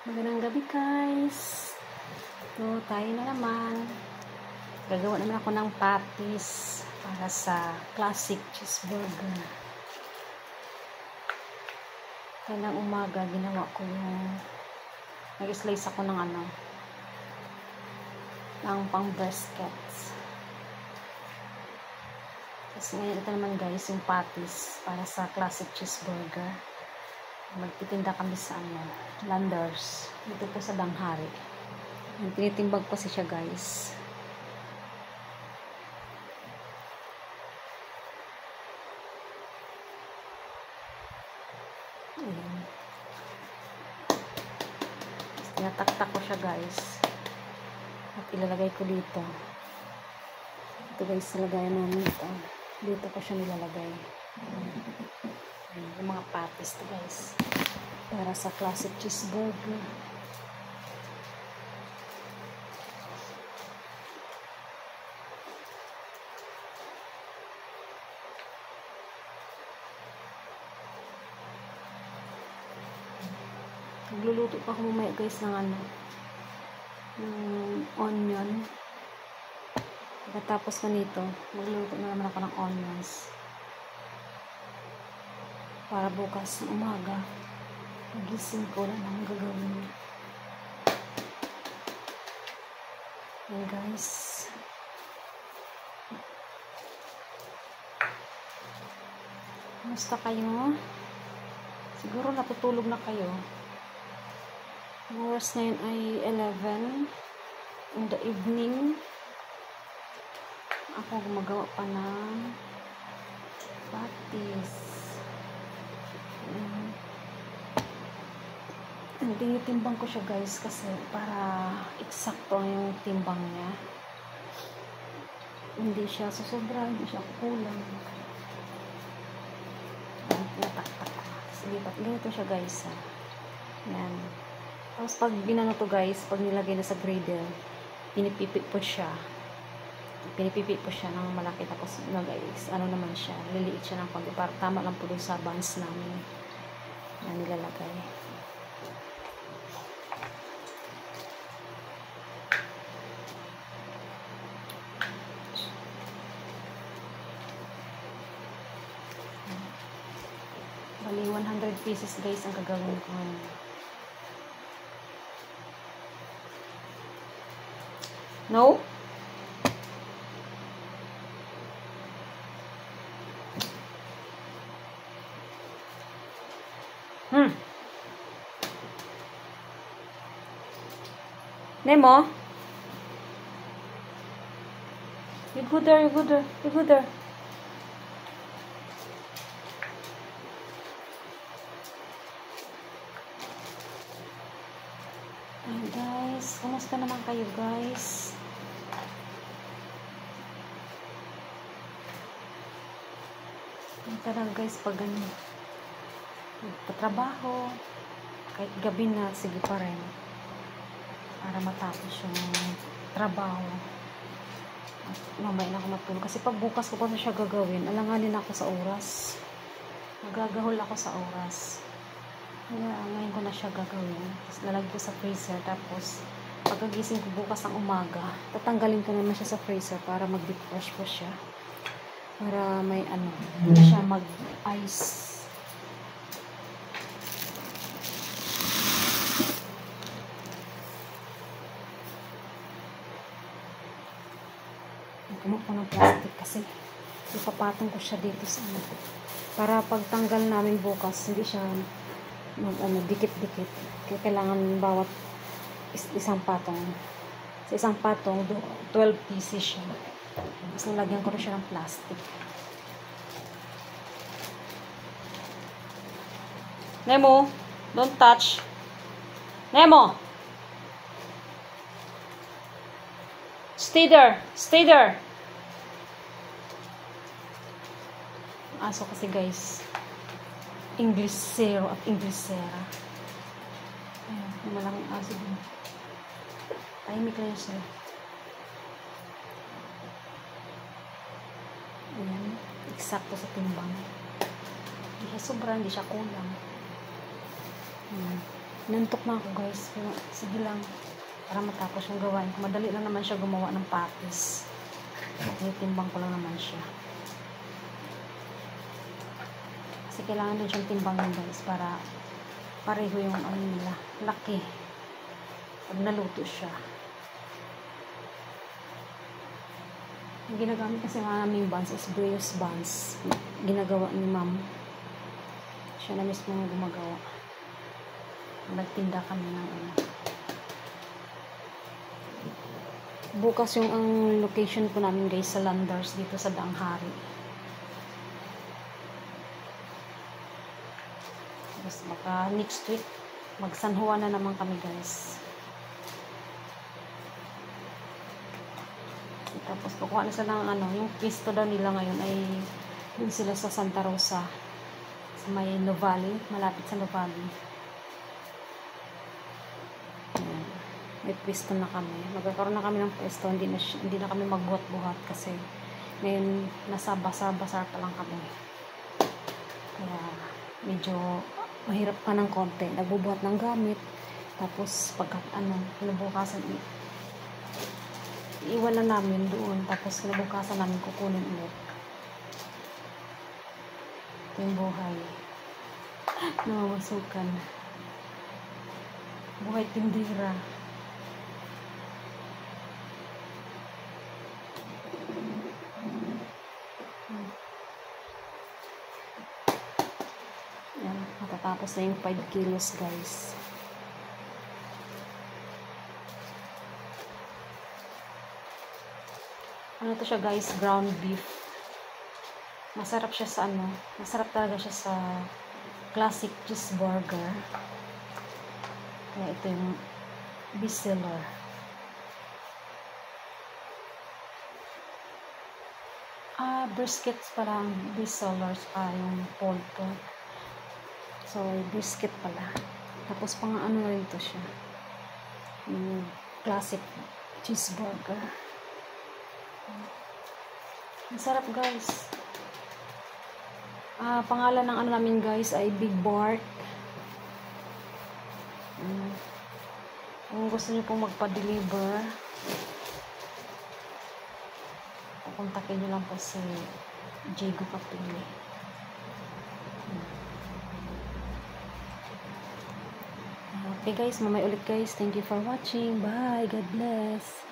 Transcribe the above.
Magandang gabi guys. So, tayo na naman. Gagawa naman ako ng patties para sa classic cheeseburger. Kailang umaga, ginawa ko yung nag-slice ako ng ng pang briskets. Kasi ngayon ito naman guys, yung patties para sa classic cheeseburger. Magtitinda kami sa Landers dito po sa Danghari. Tinitimbag pa siya guys. Ayan. Tinataktak ko siya guys at ilalagay ko dito. Ito guys, nilagayan namin ito. Dito ko siya nilalagay. Yung mga patties to guys para sa classic cheeseburger. Magluluto pa ako mamaya guys ng onion. Pagkatapos na nito, magluluto na naman ako ng onions. Para bukas ng umaga, magising ko na lang gagawin. Ayan guys. Kumusta kayo? Siguro natutulog na kayo. Ang oras ngayon ay 11 in the evening. Ako gumagawa pa ng patties. Tinitimbang ko siya guys kasi para eksakto yung timbang niya. Hindi siya susobra, hindi siya kulang. Tinataktak ko. Sige, ganito siya guys. Yan. Tapos pag ginano to guys, pag nilagay na sa griddle, pinipipit po siya. Pinipipit po siya ng malaki. Tapos guys, naman siya, liliit siya ng konti. Para tama lang po dun sa buns namin na nilalagay. Bali, 100 pieces guys ang gagawin ko ngayon. No? Nemo? You go there, you go there, you go there. Ay guys, kumusta naman kayo guys? Tara guys, pag nagtatrabaho, kahit gabi na, sige pa rin. Para matapos yung trabaho. At mamaya na ako matulog. Kasi pag bukas ko pa na siya gagawin, alanganin ako sa oras. Magagahol ako sa oras. Kaya ngayon ko na siya gagawin. Tapos lalagay ko sa freezer. Tapos pagkagising ko bukas ng umaga, tatanggalin ko naman siya sa freezer para mag-defrost ko siya. Para may hindi siya mag-ice. Kumuha ko ng plastic kasi ipapatong ko siya dito sa para pagtanggal namin bukas hindi siya dikit-dikit. Kaya kailangan bawat isang patong. Sa isang patong 12 pieces siya. Tapos nalagyan ko na siya ng plastic. Nemo, don't touch. Nemo! Stay there. Stay there. Aso kasi guys, English zero at English Sera. Ayan, yung malaking aso din. Tahimik lang siya. Ayan, eksakto sa timbang. Hindi siya sobra, hindi siya kulang. Ayan. Nantok na ako guys. Pero sige lang. Para matapos yung gawain. Madali lang naman siya gumawa ng patis. Timbang ko lang naman siya. Kasi kailangan din siyang timbangin guys. Para pareho yung ano nila. Laki. Pag naluto siya. Yung ginagamit kasi mga naming buns is brioche buns. Ginagawa ni ma'am. Siya na mismo gumagawa. Nagtinda kami ng ano. Bukas yung ang location po namin guys sa Landers dito sa Danghari. Tapos baka next week mag San Juan na naman kami guys. Tapos kukuha na sila ng ano, yung pisto daw nila ngayon ay dun sila sa Santa Rosa. Sa may Nuvali, malapit sa Nuvali. Ayan. May pisto na kami. Magkakaroon na kami ng pisto, hindi na kami magbuhat-buhat kasi ngayon nasa basar-basar pa lang kami. Kaya medyo mahirap pa ng konti. Nagbubuhat ng gamit. Tapos pagka ano, kinabukasan iwan na namin doon. Tapos kinabukasan namin kukunin ulit. Ito yung buhay. Namamasukan. Buhay tindira. Yan. Matatapos na yung 5 kilos guys. Ano to siya guys, ground beef. Masarap siya sa ano, masarap talaga siya sa classic cheeseburger. Kaya ito yung bestseller. Briskets pala ang bestsellers pa yung pulled pork. So, brisket pala. Tapos pang ano rin to siya. Yung classic cheeseburger. Ang sarap guys. Pangalan ng ano namin guys ay Big Bart. Kung gusto niyo pong magpa-deliver, pupuntakin niyo lang po si Diego Capili. Okay guys, mamay ulit guys. Thank you for watching. Bye. God bless.